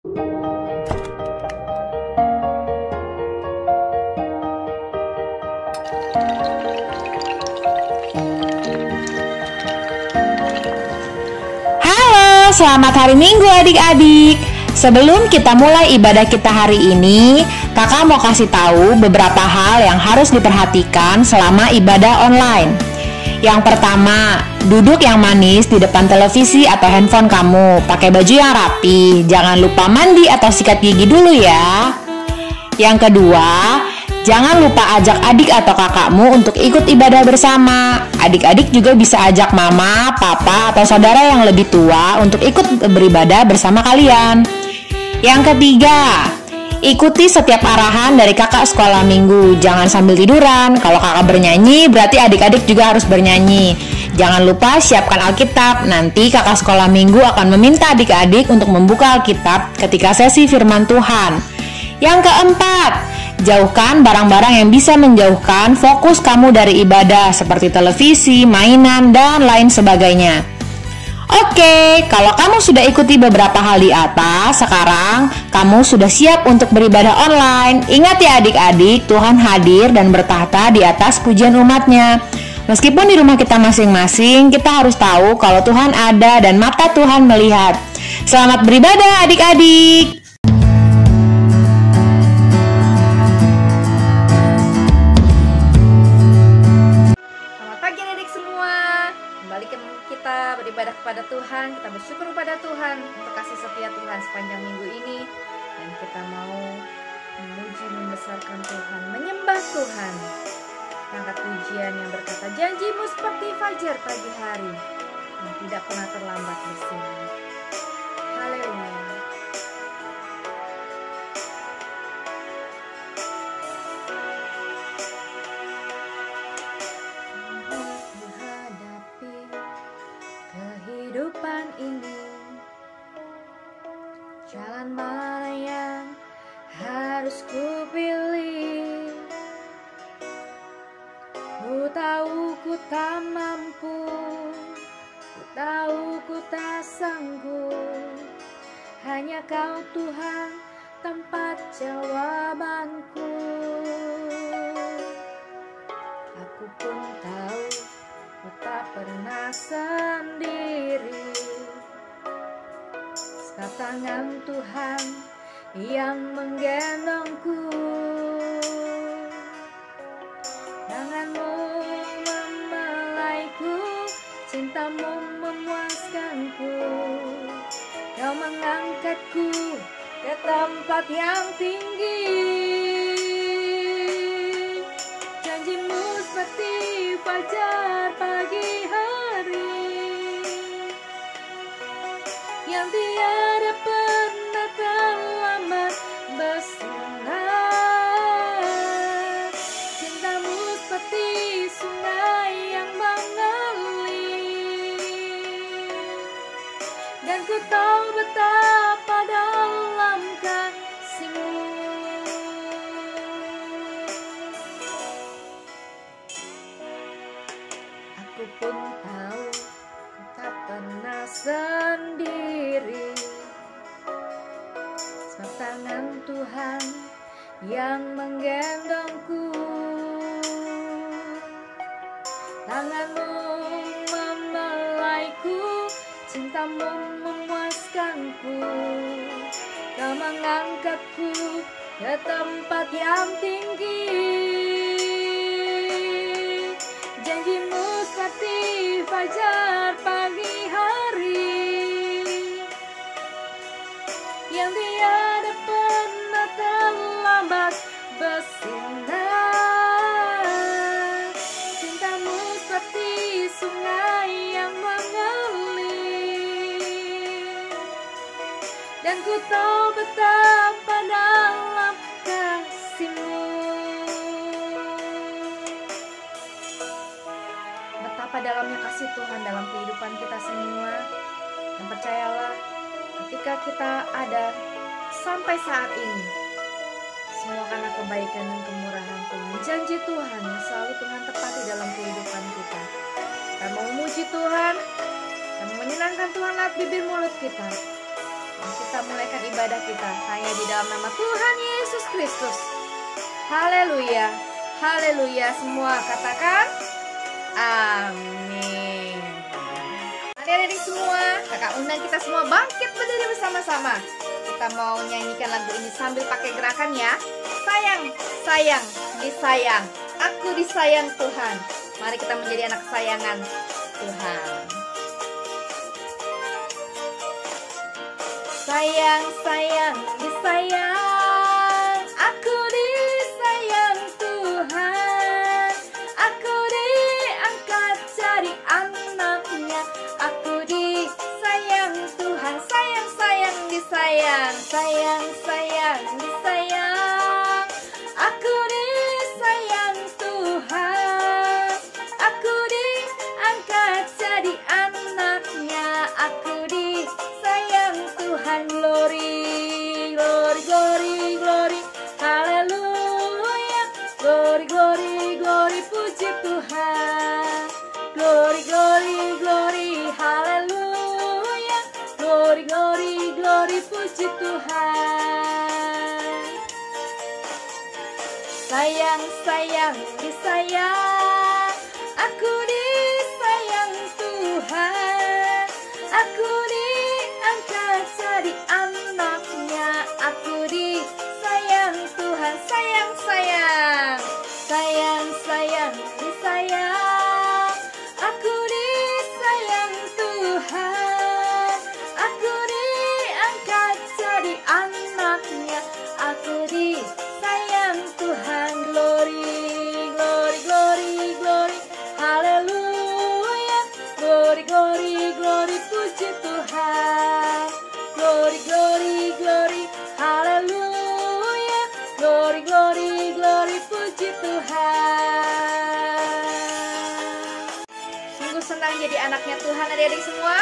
Halo, selamat hari Minggu adik-adik. Sebelum kita mulai ibadah kita hari ini, kakak mau kasih tahu beberapa hal yang harus diperhatikan selama ibadah online. Yang pertama, duduk yang manis di depan televisi atau handphone kamu. Pakai baju yang rapi, jangan lupa mandi atau sikat gigi dulu ya. Yang kedua, jangan lupa ajak adik atau kakakmu untuk ikut ibadah bersama. Adik-adik juga bisa ajak mama, papa, atau saudara yang lebih tua untuk ikut beribadah bersama kalian. Yang ketiga, ikuti setiap arahan dari kakak sekolah minggu. Jangan sambil tiduran. Kalau kakak bernyanyi, berarti adik-adik juga harus bernyanyi. Jangan lupa siapkan Alkitab. Nanti kakak sekolah minggu akan meminta adik-adik untuk membuka Alkitab ketika sesi firman Tuhan. Yang keempat, jauhkan barang-barang yang bisa menjauhkan fokus kamu dari ibadah seperti televisi, mainan, dan lain sebagainya. Oke, kalau kamu sudah ikuti beberapa hal di atas, sekarang kamu sudah siap untuk beribadah online. Ingat ya adik-adik, Tuhan hadir dan bertahta di atas pujian umatnya. Meskipun di rumah kita masing-masing, kita harus tahu kalau Tuhan ada dan mata Tuhan melihat. Selamat beribadah adik-adik. Kita beribadah kepada Tuhan, kita bersyukur kepada Tuhan untuk kasih setia Tuhan sepanjang minggu ini, dan kita mau memuji, membesarkan Tuhan, menyembah Tuhan. Angkat pujian yang berkata, janjimu seperti fajar pagi hari yang tidak pernah terlambat bersinar. Haleluya. Kehidupan ini, jalan mana yang harus ku pilih? Ku tahu ku tak mampu, ku tahu ku tak sanggup. Hanya Kau Tuhan tempat jawabanku. Aku pun tahu ku tak pernah sendiri, sebab tangan Tuhan yang menggendongku. Tangan-Mu memelaiku, cinta-Mu memuaskanku. Kau mengangkatku ke tempat yang tinggi. Janji-Mu seperti fajar pagi hari yang tiada pernah terlambat bersinar. Cinta-Mu seperti sungai yang mengalir, dan ku tahu betapa dalam kasih-Mu. Aku pun tahu ku tak pernah sendiri, sebab tangan Tuhan yang menggendongku. Tangan-Mu memelaiku, cinta-Mu memuaskanku. Kau mengangkatku ke tempat yang tinggi. Janji-Mu seperti fajar pagi hari yang tiada pernah terlambat bersinar. Cinta-Mu seperti sungai yang mengalir, dan ku tahu betapa dalam kasih-Mu. Betapa dalamnya kasih Tuhan dalam kehidupan kita semua. Dan percayalah, ketika kita ada sampai saat ini, semua karena kebaikan dan kemurahan Tuhan. Janji Tuhan yang selalu Tuhan tepati dalam kehidupan kita. Kita mau memuji Tuhan, dan menyenangkan Tuhan lewat bibir mulut kita. Kita mulaikan ibadah kita hanya di dalam nama Tuhan Yesus Kristus. Haleluya, haleluya. Semua katakan amin. Adik-adik semua, kakak undang kita semua bangkit berdiri bersama-sama. Kita mau nyanyikan lagu ini sambil pakai gerakan ya. Sayang, sayang, disayang. Aku disayang Tuhan. Mari kita menjadi anak kesayangan Tuhan. Sayang, sayang, disayang. Aku disayang Tuhan. Aku diangkat jadi anaknya. Aku disayang Tuhan. Sayang, sayang, disayang. Sayang, sayang, disayang. Aku disayang Tuhan. Aku diangkat jadi anaknya. Aku disayang Tuhan. Glory, glory, glory, glory. Haleluya. Glory, glory, glory. Puji Tuhan. Glory, glory, glory. Haleluya. Glory, glory, glory. Puji Tuhan. Sayang, sayang, disayang. Aku disayang Tuhan. Aku diangkat jadi anaknya. Aku disayang Tuhan. Sayang, sayang. Sayang, sayang, disayang. Aku disayang Tuhan. Aku diangkat jadi anaknya. Aku disayang Tuhan. Glory, glory, glory, glory. Haleluya. Glory, glory, glory. Puji Tuhan. Glory, glory, glory. Haleluya. Glory, glory, glory. Puji Tuhan. Sungguh senang jadi anaknya Tuhan, adik-adik semua.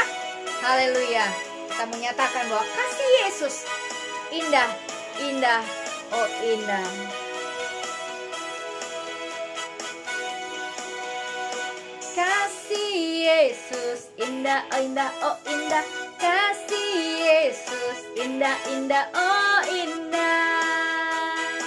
Haleluya. Kita menyatakan bahwa kasih Yesus indah, indah, oh indah. Kasih Yesus indah, oh indah, oh indah. Kasih Yesus indah, indah, oh indah.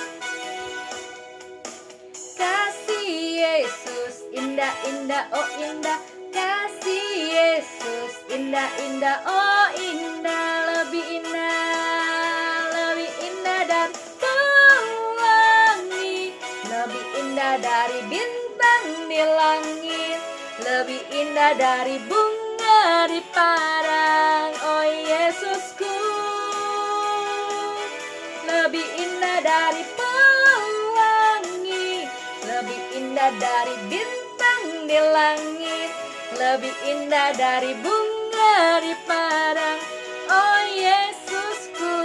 Kasih Yesus indah, indah, oh indah. Kasih Yesus indah, indah, oh indah. Lebih indah, lebih indah dan pelangi. Lebih indah dari bintang di langit. Lebih indah dari bunga di padang, oh Yesusku. Lebih indah dari pelangi. Lebih indah dari bintang di langit. Lebih indah dari bunga di padang, oh Yesusku.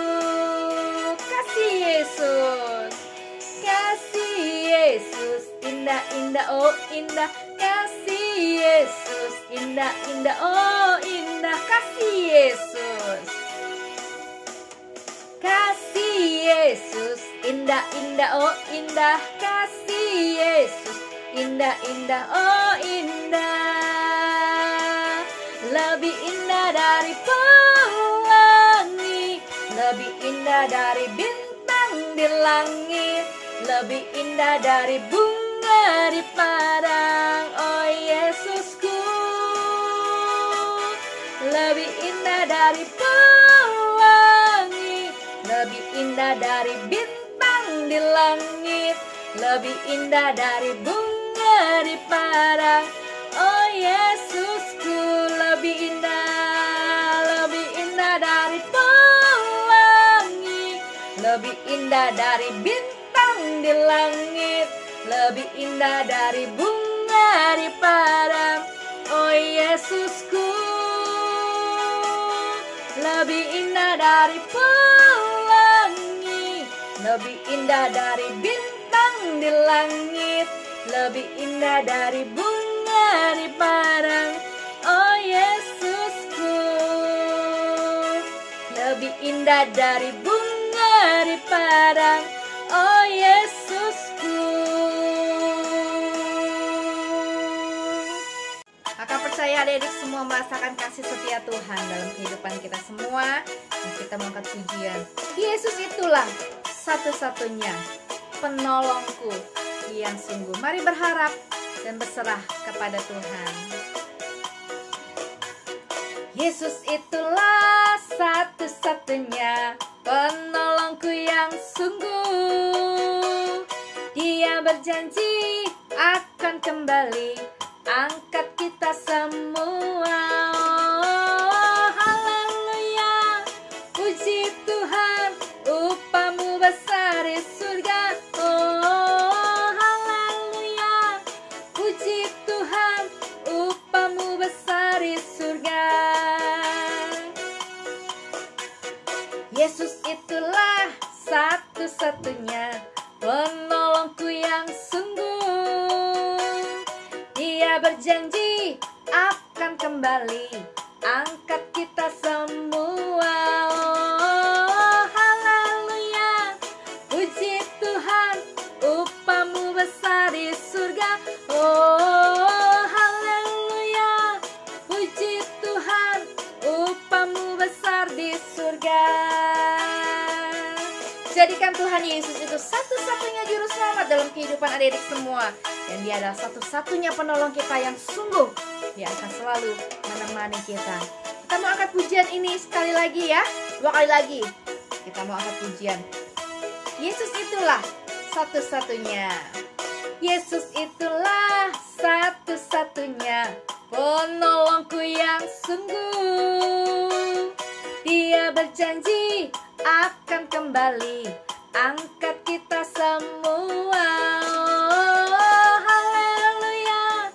Kasih Yesus. Kasih Yesus indah, indah, oh indah. Kasih Yesus indah, indah, oh indah. Kasih Yesus. Kasih Yesus indah, indah, oh indah. Kasih Yesus indah, indah, oh indah. Lebih indah dari pelangi. Lebih indah dari bintang di langit. Lebih indah dari bunga di padang, oh Yesusku. Lebih indah dari pelangi. Lebih indah dari bintang di langit. Lebih indah dari bunga di padang, oh Yesusku. Lebih indah dari pelangi. Lebih indah dari bintang di langit. Lebih indah dari bunga di padang, oh Yesusku. Lebih indah dari pelangi. Lebih indah dari bintang di langit. Lebih indah dari bunga di padang, oh Yesusku. Lebih indah dari bunga di padang, oh Yesusku. Kakak percaya adik-adik semua merasakan kasih setia Tuhan dalam kehidupan kita semua. Dan kita mengangkat pujian. Yesus itulah satu-satunya penolongku yang sungguh. Mari berharap dan berserah kepada Tuhan. Yesus itulah satu-satunya penolongku yang sungguh. Dia berjanji akan kembali angkat kita semua. Oh, haleluya, puji Tuhan, upahmu besar di surga. Oh, haleluya, puji Tuhan, upahmu besar di surga. Yesus itulah satu-satunya penolongku yang sungguh. Dia berjanji akan kembali angkat kita semua. Oh, haleluya, puji Tuhan, upahmu besar di surga. Oh, haleluya, puji Tuhan, upahmu besar di surga. Jadikan Tuhan Yesus itu satu-satunya juru selamat dalam kehidupan adik-adik semua. Dan dia adalah satu-satunya penolong kita yang sungguh. Dia akan selalu menemani kita. Kita mau angkat pujian ini sekali lagi ya. 2 kali lagi. Kita mau angkat pujian. Yesus itulah satu-satunya. Yesus itulah satu-satunya penolongku yang sungguh. Dia berjanji akan kembali angkat kita semua. Oh, haleluya,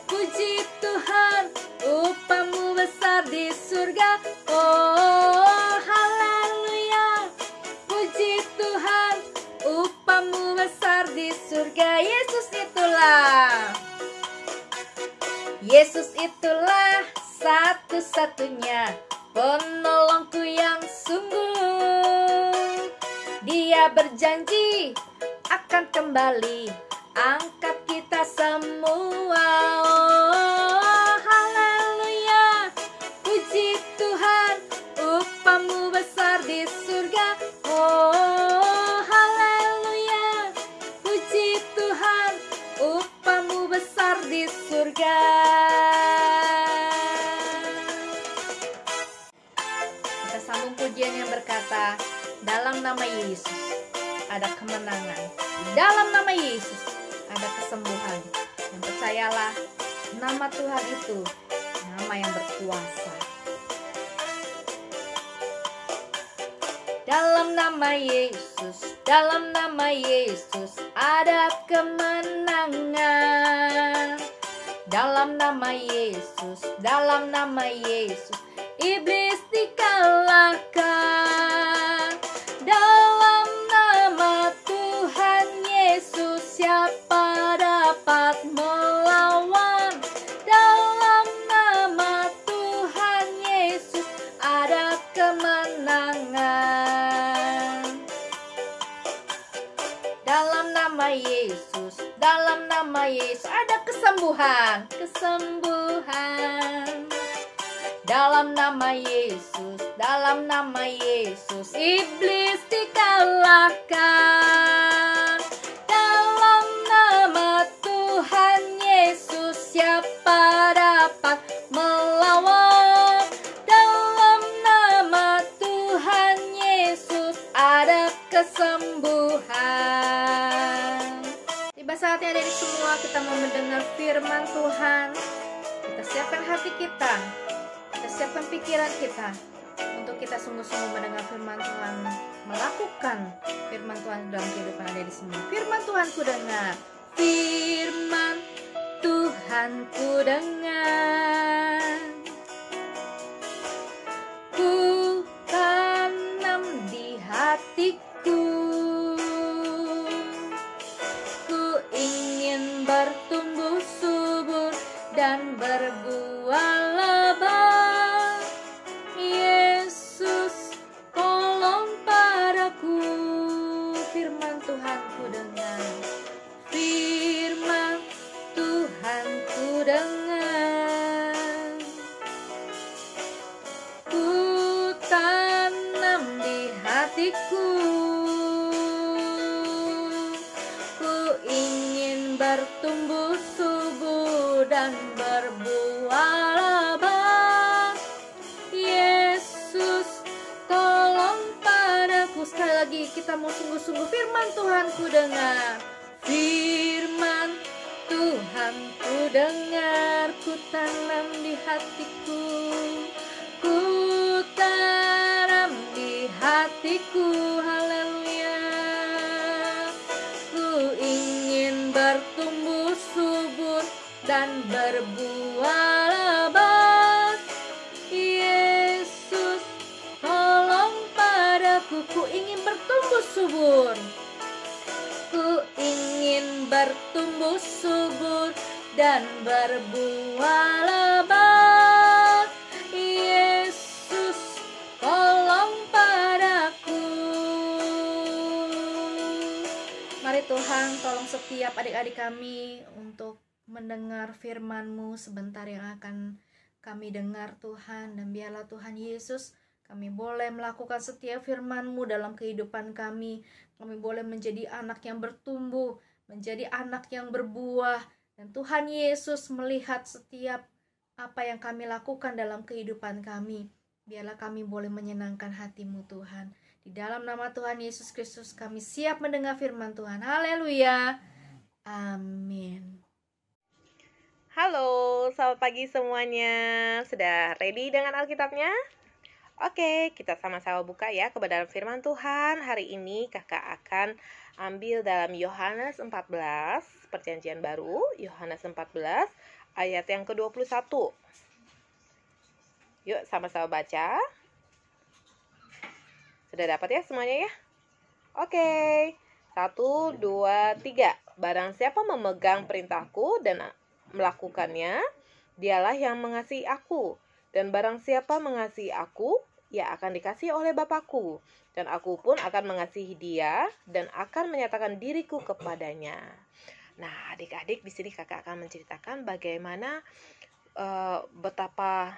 puji Tuhan, upahmu besar di surga. Oh, haleluya, puji Tuhan, upahmu besar di surga. Yesus itulah satu-satunya penolongku yang sungguh. Dia berjanji akan kembali angkat kita semua. Oh, haleluya, puji Tuhan, upahmu besar di surga. Oh, haleluya, puji Tuhan, upahmu besar di surga. Kita sambung pujian yang berkata, dalam nama Yesus ada kemenangan, dalam nama Yesus ada kesembuhan. Dan percayalah, nama Tuhan itu nama yang berkuasa. Dalam nama Yesus, dalam nama Yesus ada kemenangan. Dalam nama Yesus, dalam nama Yesus iblis dikalahkan. Dalam nama Tuhan Yesus siapa dapat melawan? Dalam nama Tuhan Yesus ada kemenangan. Dalam nama Yesus, dalam nama Yesus ada kesembuhan, kesembuhan. Dalam nama Yesus, dalam nama Yesus iblis dikalahkan. Dalam nama Tuhan Yesus siapa dapat melawan? Dalam nama Tuhan Yesus ada kesembuhan. Tiba saatnya dari semua kita mau mendengar firman Tuhan. Kita siapkan hati kita, kita siapkan pikiran kita untuk kita sungguh-sungguh mendengar firman Tuhan, melakukan firman Tuhan dalam kehidupan adik semua. Firman Tuhan ku dengar, firman Tuhan ku dengar, ku tanam di hatiku, ku ingin bertumbuh subur dan berbuah lebat. Yesus, tolong padaku. Firman Tuhan ku dengar, firman Tuhan ku dengar, Ku ingin bertumbuh subur dan berbuah lebat. Yesus, tolong padaku. Sekali lagi kita mau sungguh-sungguh firman Tuhan ku dengar. Firman Tuhan ku dengar, ku tanam di hatiku, ku tanam di hatiku. Haleluya. Ku ingin bertumbuh subur dan berbuah lebat. Yesus, tolong padaku. Ku ingin bertumbuh subur. Ku ingin bertumbuh subur dan berbuah lebat. Yesus, tolong padaku. Mari Tuhan, tolong setiap adik-adik kami untuk mendengar firman-Mu sebentar yang akan kami dengar Tuhan. Dan biarlah Tuhan Yesus, kami boleh melakukan setiap firman-Mu dalam kehidupan kami. Kami boleh menjadi anak yang bertumbuh, menjadi anak yang berbuah. Dan Tuhan Yesus melihat setiap apa yang kami lakukan dalam kehidupan kami. Biarlah kami boleh menyenangkan hati-Mu Tuhan. Di dalam nama Tuhan Yesus Kristus kami siap mendengar firman Tuhan. Haleluya. Amin. Halo, selamat pagi semuanya. Sudah ready dengan Alkitabnya? Oke, kita sama-sama buka ya ke dalam firman Tuhan. Hari ini kakak akan ambil dalam Yohanes 14, perjanjian baru, Yohanes 14, ayat yang ke-21. Yuk sama-sama baca. Sudah dapat ya semuanya ya? Oke, 1, 2, 3. Barang siapa memegang perintahku dan melakukannya, dialah yang mengasihi aku. Dan barang siapa mengasihi aku, ia akan dikasihi oleh Bapa-Ku, dan aku pun akan mengasihi dia dan akan menyatakan diriku kepadanya. Nah, adik-adik, di sini kakak akan menceritakan bagaimana betapa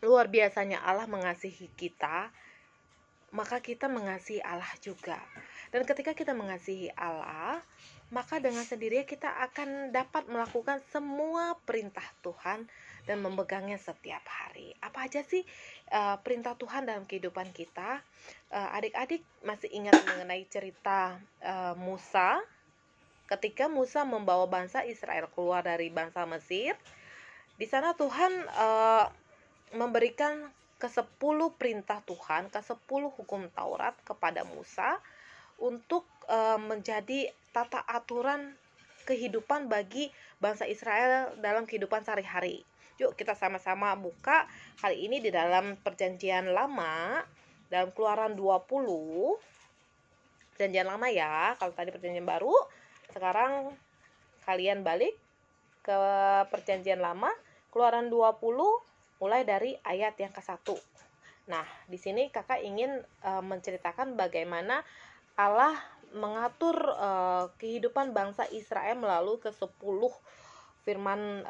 luar biasanya Allah mengasihi kita, maka kita mengasihi Allah juga. Dan ketika kita mengasihi Allah, maka dengan sendirinya kita akan dapat melakukan semua perintah Tuhan dan memegangnya setiap hari. Apa aja sih perintah Tuhan dalam kehidupan kita? Adik-adik masih ingat mengenai cerita Musa? Ketika Musa membawa bangsa Israel keluar dari bangsa Mesir, di sana Tuhan memberikan ke-10 perintah Tuhan, ke-10 hukum Taurat kepada Musa untuk menjadi tata aturan kehidupan bagi bangsa Israel dalam kehidupan sehari-hari. Yuk kita sama-sama buka kali ini di dalam perjanjian lama, dalam Keluaran 20. Perjanjian lama ya, kalau tadi perjanjian baru, sekarang kalian balik ke perjanjian lama, Keluaran 20 mulai dari ayat yang ke-1. Nah, di sini kakak ingin menceritakan bagaimana Allah mengatur kehidupan bangsa Israel melalui ke-10 firman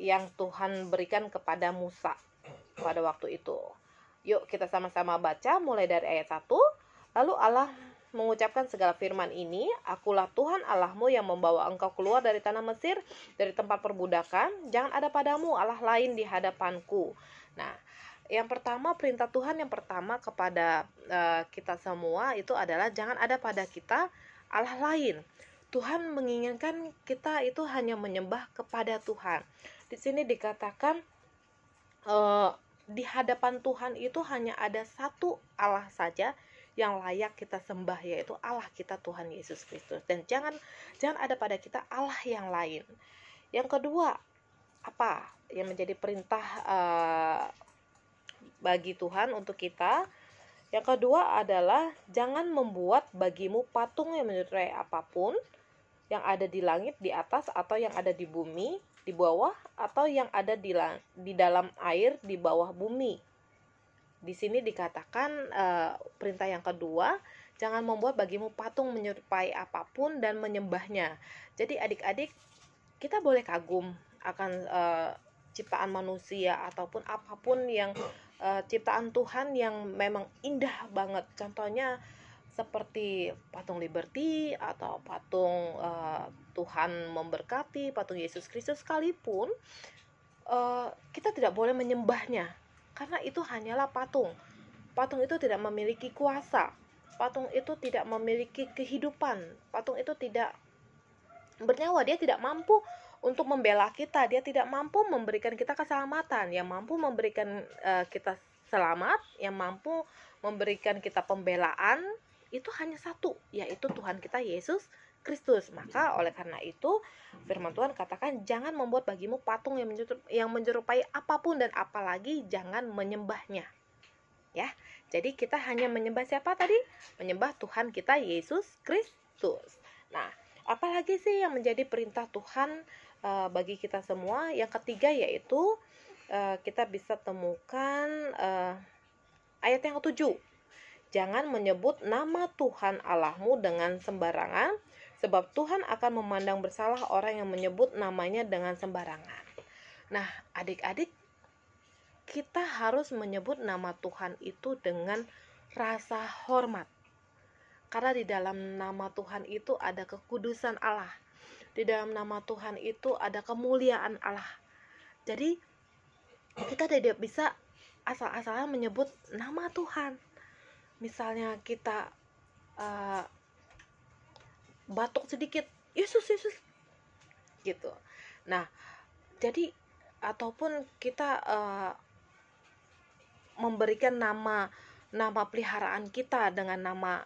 yang Tuhan berikan kepada Musa pada waktu itu. Yuk kita sama-sama baca mulai dari ayat 1. Lalu Allah mengucapkan segala firman ini, akulah Tuhan Allahmu yang membawa engkau keluar dari tanah Mesir, dari tempat perbudakan. Jangan ada padamu Allah lain di hadapanku. Nah, yang pertama, perintah Tuhan yang pertama kepada kita semua itu adalah jangan ada pada kita Allah lain. Tuhan menginginkan kita itu hanya menyembah kepada Tuhan. Di sini dikatakan di hadapan Tuhan itu hanya ada satu Allah saja yang layak kita sembah, yaitu Allah kita Tuhan Yesus Kristus. Dan jangan ada pada kita Allah yang lain. Yang kedua, apa yang menjadi perintah bagi Tuhan untuk kita? Yang kedua adalah jangan membuat bagimu patung yang menyerupai apapun yang ada di langit di atas, atau yang ada di bumi di bawah, atau yang ada di dalam air di bawah bumi. Di sini dikatakan perintah yang kedua, jangan membuat bagimu patung menyerupai apapun dan menyembahnya. Jadi adik-adik, kita boleh kagum akan ciptaan manusia ataupun apapun yang ciptaan Tuhan yang memang indah banget. Contohnya seperti patung Liberty atau patung Tuhan memberkati, patung Yesus Kristus sekalipun, kita tidak boleh menyembahnya karena itu hanyalah patung. Patung itu tidak memiliki kuasa. Patung itu tidak memiliki kehidupan. Patung itu tidak bernyawa, dia tidak mampu untuk membela kita, dia tidak mampu memberikan kita keselamatan. Yang mampu memberikan kita selamat, yang mampu memberikan kita pembelaan itu hanya satu, yaitu Tuhan kita Yesus Kristus. Maka oleh karena itu firman Tuhan katakan jangan membuat bagimu patung yang menyerupai apapun, dan apalagi jangan menyembahnya. Ya, jadi kita hanya menyembah siapa tadi? Menyembah Tuhan kita Yesus Kristus. Nah, apalagi sih yang menjadi perintah Tuhan bagi kita semua? Yang ketiga yaitu kita bisa temukan ayat yang ke-7. Jangan menyebut nama Tuhan Allahmu dengan sembarangan, sebab Tuhan akan memandang bersalah orang yang menyebut namanya dengan sembarangan. Nah, adik-adik, kita harus menyebut nama Tuhan itu dengan rasa hormat. Karena di dalam nama Tuhan itu ada kekudusan Allah. Di dalam nama Tuhan itu ada kemuliaan Allah. Jadi kita tidak bisa asal-asalan menyebut nama Tuhan. Misalnya kita batuk sedikit, Yesus gitu. Nah, jadi ataupun kita memberikan nama peliharaan kita dengan nama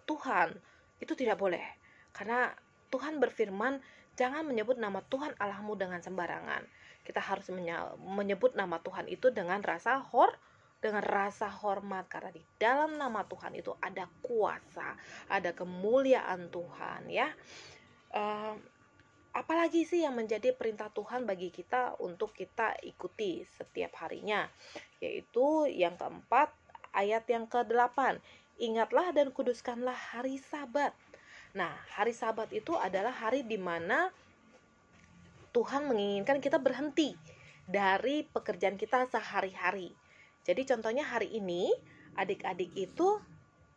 Tuhan, itu tidak boleh. Karena Tuhan berfirman, jangan menyebut nama Tuhan Allahmu dengan sembarangan. Kita harus menyebut nama Tuhan itu dengan rasa hormat, karena di dalam nama Tuhan itu ada kuasa, ada kemuliaan Tuhan, ya. Apalagi sih yang menjadi perintah Tuhan bagi kita untuk kita ikuti setiap harinya, yaitu yang keempat, ayat yang ke-8. Ingatlah dan kuduskanlah hari Sabat. Nah, hari Sabat itu adalah hari di mana Tuhan menginginkan kita berhenti dari pekerjaan kita sehari-hari. Jadi contohnya hari ini adik-adik itu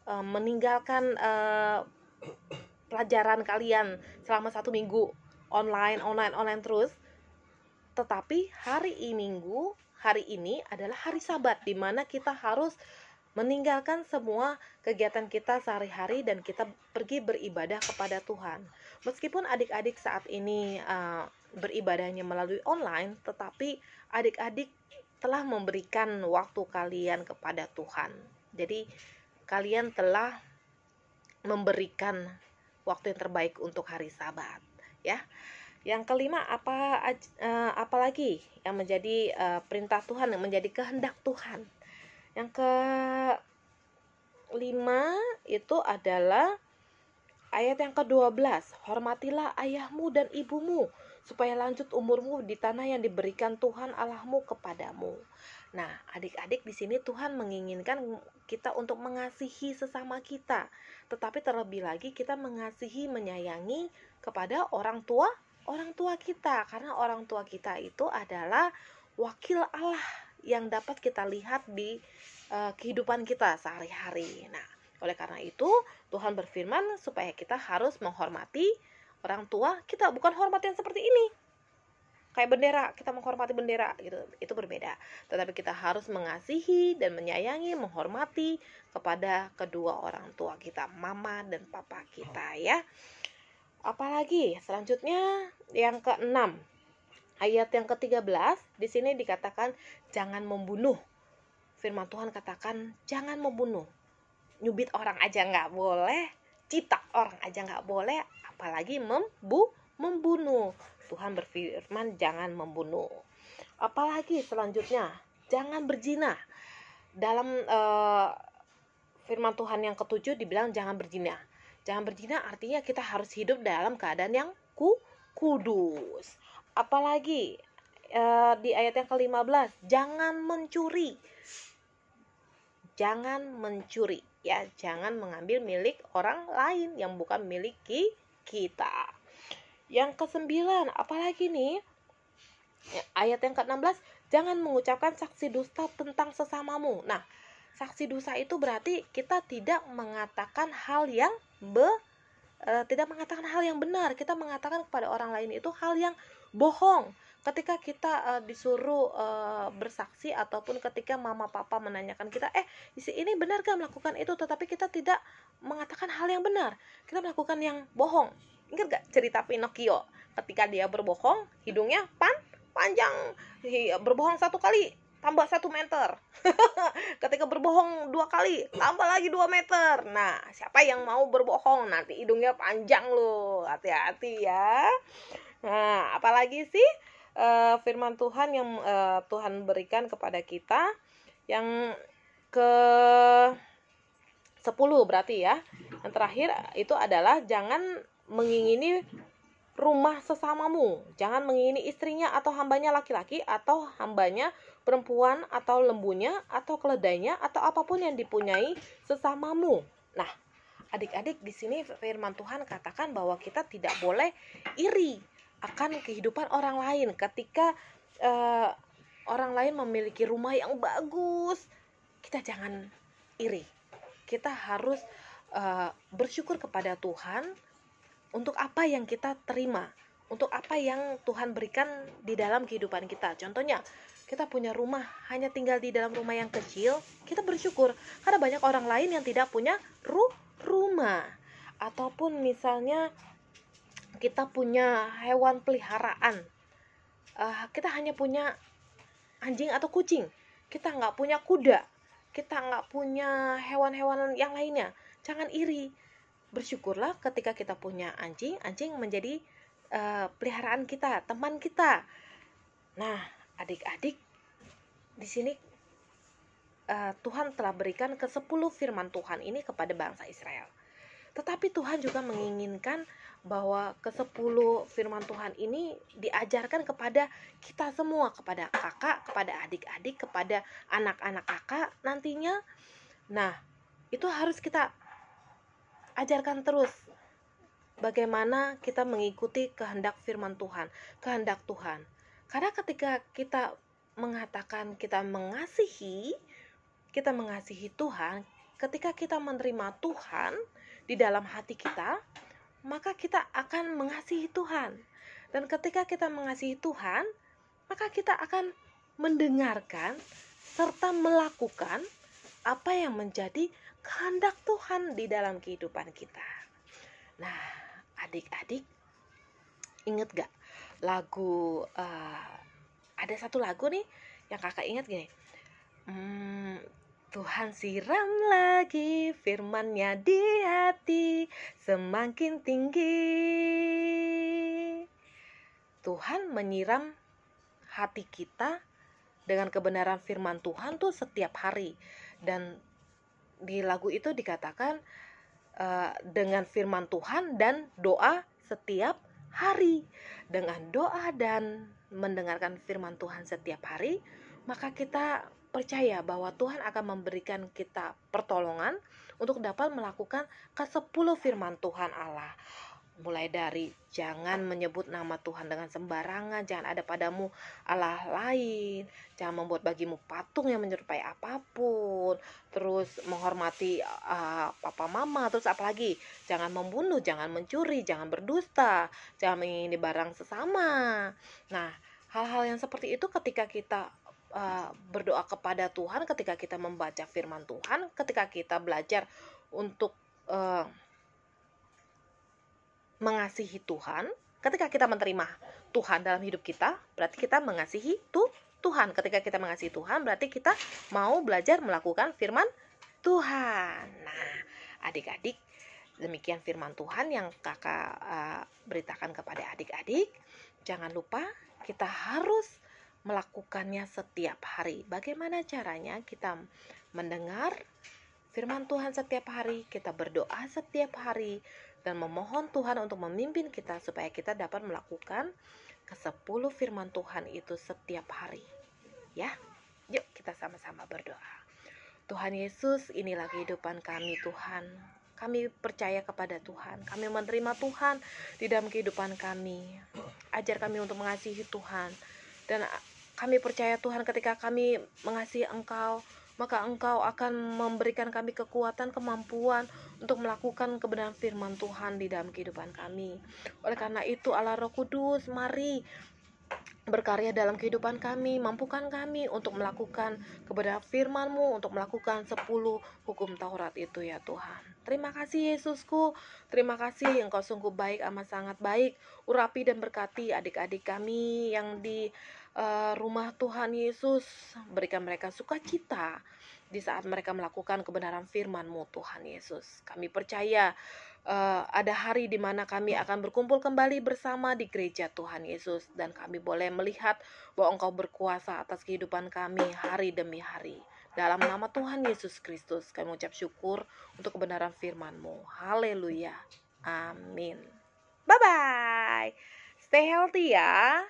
meninggalkan pelajaran kalian selama 1 minggu online terus. Tetapi hari ini adalah hari Sabat, di mana kita harus meninggalkan semua kegiatan kita sehari-hari dan kita pergi beribadah kepada Tuhan. Meskipun adik-adik saat ini beribadahnya melalui online, tetapi adik-adik telah memberikan waktu kalian kepada Tuhan. Jadi kalian telah memberikan waktu yang terbaik untuk hari Sabat, ya. Yang kelima, apalagi yang menjadi perintah Tuhan, yang menjadi kehendak Tuhan. Yang kelima itu adalah ayat yang ke-12. Hormatilah ayahmu dan ibumu, supaya lanjut umurmu di tanah yang diberikan Tuhan Allahmu kepadamu. Nah, adik-adik, di sini Tuhan menginginkan kita untuk mengasihi sesama kita, tetapi terlebih lagi kita mengasihi, menyayangi kepada orang tua kita, karena orang tua kita itu adalah wakil Allah yang dapat kita lihat di kehidupan kita sehari-hari. Nah, oleh karena itu Tuhan berfirman supaya kita harus menghormati orang tua kita, bukan hormat yang seperti ini kayak bendera, kita menghormati bendera gitu, itu berbeda. Tetapi kita harus mengasihi dan menyayangi, menghormati kepada kedua orang tua kita, mama dan papa kita, ya. Apalagi selanjutnya yang ke-6, ayat yang ke-13, di sini dikatakan jangan membunuh. Firman Tuhan katakan jangan membunuh. Nyubit orang aja nggak boleh, cita orang aja nggak boleh, apalagi membunuh. Tuhan berfirman jangan membunuh. Apalagi selanjutnya jangan berzina. Dalam firman Tuhan yang ke-7 dibilang jangan berzina. Jangan berzina artinya kita harus hidup dalam keadaan yang kudus. Apalagi di ayat yang ke-15, jangan mencuri. Jangan mencuri, ya, jangan mengambil milik orang lain yang bukan milik kita. Yang ke-9, apalagi nih? Ayat yang ke-16, Jangan mengucapkan saksi dusta tentang sesamamu. Nah, saksi dusta itu berarti kita tidak mengatakan hal yang benar. Kita mengatakan kepada orang lain itu hal yang bohong. Ketika kita disuruh bersaksi, ataupun ketika mama papa menanyakan kita, ini benar gak melakukan itu, tetapi kita tidak mengatakan hal yang benar, kita melakukan yang bohong. Ingat gak cerita Pinocchio? Ketika dia berbohong, hidungnya panjang, berbohong 1 kali tambah 1 meter. Ketika berbohong 2 kali tambah lagi 2 meter. Nah, siapa yang mau berbohong nanti hidungnya panjang loh, hati-hati ya. Nah, apalagi sih firman Tuhan yang Tuhan berikan kepada kita yang ke 10 berarti ya. Yang terakhir itu adalah jangan mengingini rumah sesamamu. Jangan mengingini istrinya atau hambanya laki-laki, atau hambanya perempuan, atau lembunya, atau keledainya, atau apapun yang dipunyai sesamamu. Nah, adik-adik, di sini firman Tuhan katakan bahwa kita tidak boleh iri akan kehidupan orang lain. Ketika orang lain memiliki rumah yang bagus, kita jangan iri. Kita harus bersyukur kepada Tuhan untuk apa yang kita terima, untuk apa yang Tuhan berikan di dalam kehidupan kita. Contohnya, kita punya rumah, hanya tinggal di dalam rumah yang kecil, kita bersyukur. Karena banyak orang lain yang tidak punya rumah. Ataupun misalnya kita punya hewan peliharaan, kita hanya punya anjing atau kucing, kita nggak punya kuda, kita nggak punya hewan-hewan yang lainnya. Jangan iri. Bersyukurlah ketika kita punya anjing menjadi peliharaan kita, teman kita. Nah, adik-adik, di sini Tuhan telah berikan ke-10 firman Tuhan ini kepada bangsa Israel. Tetapi Tuhan juga menginginkan bahwa ke-10 firman Tuhan ini diajarkan kepada kita semua, kepada kakak, kepada adik-adik, kepada anak-anak kakak nantinya. Nah, itu harus kita ajarkan terus bagaimana kita mengikuti kehendak firman Tuhan, kehendak Tuhan. Karena ketika kita mengatakan kita mengasihi Tuhan, ketika kita menerima Tuhan di dalam hati kita, maka kita akan mengasihi Tuhan. Dan ketika kita mengasihi Tuhan, maka kita akan mendengarkan serta melakukan apa yang menjadi kehendak Tuhan di dalam kehidupan kita. Nah, adik-adik, inget gak lagu, ada satu lagu nih yang kakak ingat gini, Tuhan siram lagi firman-Nya di hati semakin tinggi. Tuhan menyiram hati kita dengan kebenaran firman Tuhan tuh setiap hari. Dan di lagu itu dikatakan dengan firman Tuhan dan doa setiap hari. Dengan doa dan mendengarkan firman Tuhan setiap hari, maka kita percaya bahwa Tuhan akan memberikan kita pertolongan untuk dapat melakukan ke-10 firman Tuhan Allah. Mulai dari jangan menyebut nama Tuhan dengan sembarangan, jangan ada padamu Allah lain, jangan membuat bagimu patung yang menyerupai apapun, terus menghormati papa mama, terus apalagi jangan membunuh, jangan mencuri, jangan berdusta, jangan mengingini barang sesama. Nah, hal-hal yang seperti itu ketika kita berdoa kepada Tuhan, ketika kita membaca firman Tuhan, ketika kita belajar untuk mengasihi Tuhan, ketika kita menerima Tuhan dalam hidup kita, berarti kita mengasihi Tuhan. Ketika kita mengasihi Tuhan, berarti kita mau belajar melakukan firman Tuhan. Nah, adik-adik, demikian firman Tuhan yang kakak beritakan kepada adik-adik. Jangan lupa kita harus melakukannya setiap hari. Bagaimana caranya kita mendengar firman Tuhan setiap hari, kita berdoa setiap hari, dan memohon Tuhan untuk memimpin kita supaya kita dapat melakukan ke-10 firman Tuhan itu setiap hari. Ya, yuk kita sama-sama berdoa. Tuhan Yesus, inilah kehidupan kami Tuhan. Kami percaya kepada Tuhan. Kami menerima Tuhan di dalam kehidupan kami. Ajar kami untuk mengasihi Tuhan. Dan Kami percaya Tuhan, ketika kami mengasihi Engkau, maka Engkau akan memberikan kami kekuatan, kemampuan untuk melakukan kebenaran firman Tuhan di dalam kehidupan kami. Oleh karena itu, Allah Roh Kudus, mari berkarya dalam kehidupan kami, mampukan kami untuk melakukan kebenaran firman-Mu, untuk melakukan 10 hukum Taurat itu ya Tuhan. Terima kasih Yesusku, terima kasih, Engkau sungguh baik, amat sangat baik. Urapi dan berkati adik-adik kami yang di rumah Tuhan Yesus. Berikan mereka sukacita di saat mereka melakukan kebenaran firman-Mu Tuhan Yesus. Kami percaya ada hari di mana kami akan berkumpul kembali bersama di gereja Tuhan Yesus, dan kami boleh melihat bahwa Engkau berkuasa atas kehidupan kami hari demi hari. Dalam nama Tuhan Yesus Kristus kami mengucap syukur untuk kebenaran firman-Mu. Haleluya. Amin. Bye bye. Stay healthy ya.